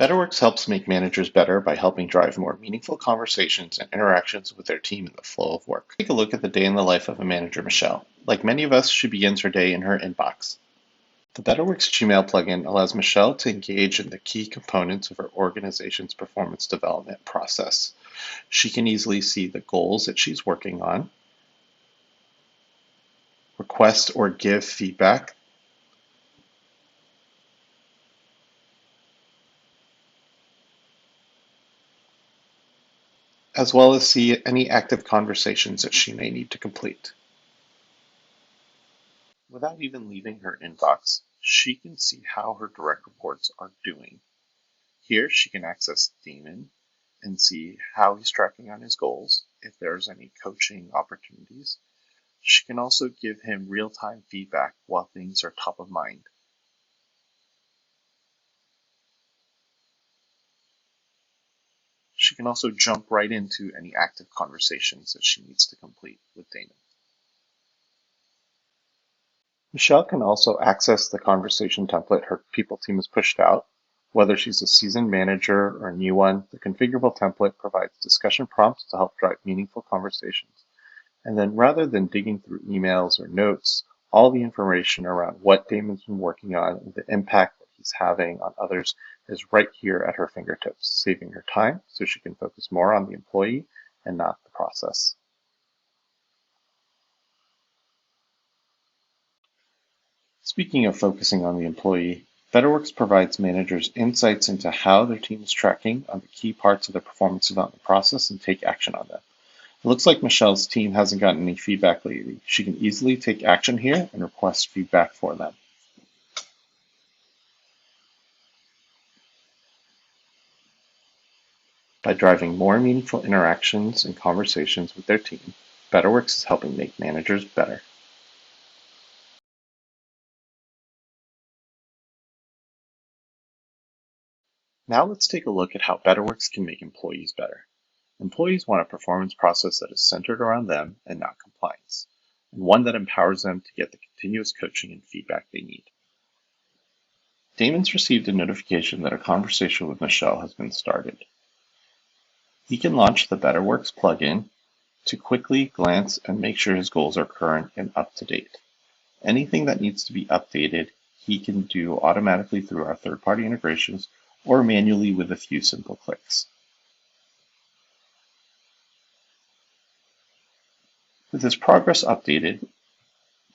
Betterworks helps make managers better by helping drive more meaningful conversations and interactions with their team in the flow of work. Take a look at the day in the life of a manager, Michelle. Like many of us, she begins her day in her inbox. The Betterworks Gmail plugin allows Michelle to engage in the key components of her organization's performance development process. She can easily see the goals that she's working on, request or give feedback, as well as see any active conversations that she may need to complete. Without even leaving her inbox, she can see how her direct reports are doing. Here she can access Damon and see how he's tracking on his goals, if there's any coaching opportunities. She can also give him real-time feedback while things are top of mind. She can also jump right into any active conversations that she needs to complete with Damon. Michelle can also access the conversation template her people team has pushed out. Whether she's a seasoned manager or a new one, the configurable template provides discussion prompts to help drive meaningful conversations. And then rather than digging through emails or notes, all the information around what Damon's been working on and the impact that he's having on others is right here at her fingertips, saving her time so she can focus more on the employee and not the process. Speaking of focusing on the employee, Betterworks provides managers insights into how their team is tracking on the key parts of the performance development process and take action on them. It looks like Michelle's team hasn't gotten any feedback lately. She can easily take action here and request feedback for them. By driving more meaningful interactions and conversations with their team, Betterworks is helping make managers better. Now let's take a look at how Betterworks can make employees better. Employees want a performance process that is centered around them and not compliance, and one that empowers them to get the continuous coaching and feedback they need. Damon's received a notification that a conversation with Michelle has been started. He can launch the Betterworks plugin to quickly glance and make sure his goals are current and up to date. Anything that needs to be updated, he can do automatically through our third-party integrations or manually with a few simple clicks. With his progress updated,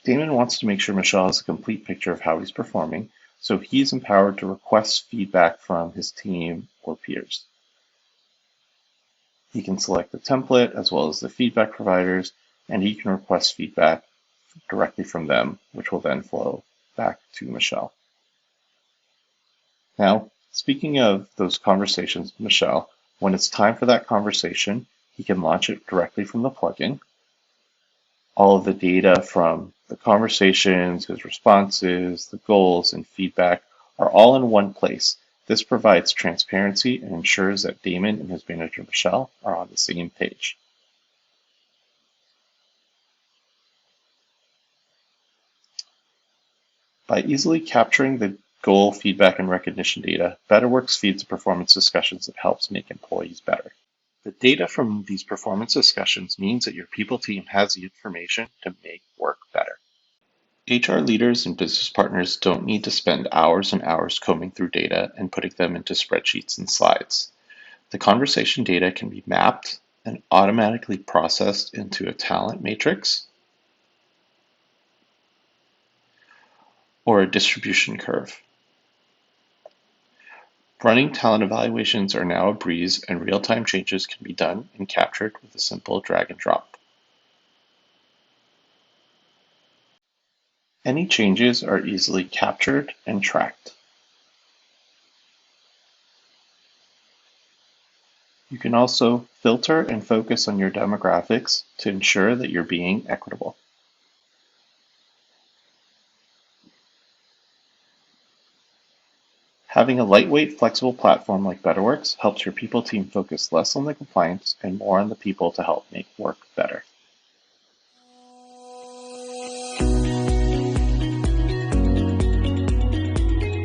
Damon wants to make sure Michelle has a complete picture of how he's performing, so he's empowered to request feedback from his team or peers. He can select the template as well as the feedback providers, and he can request feedback directly from them, which will then flow back to Michelle. Now, speaking of those conversations with Michelle, when it's time for that conversation, he can launch it directly from the plugin. All of the data from the conversations, his responses, the goals, and feedback are all in one place. This provides transparency and ensures that Damon and his manager Michelle are on the same page. By easily capturing the goal, feedback, and recognition data, Betterworks feeds the performance discussions that helps make employees better. The data from these performance discussions means that your people team has the information to make work better. HR leaders and business partners don't need to spend hours and hours combing through data and putting them into spreadsheets and slides. The conversation data can be mapped and automatically processed into a talent matrix or a distribution curve. Running talent evaluations are now a breeze, and real-time changes can be done and captured with a simple drag and drop. Any changes are easily captured and tracked. You can also filter and focus on your demographics to ensure that you're being equitable. Having a lightweight, flexible platform like Betterworks helps your people team focus less on the compliance and more on the people to help make work better.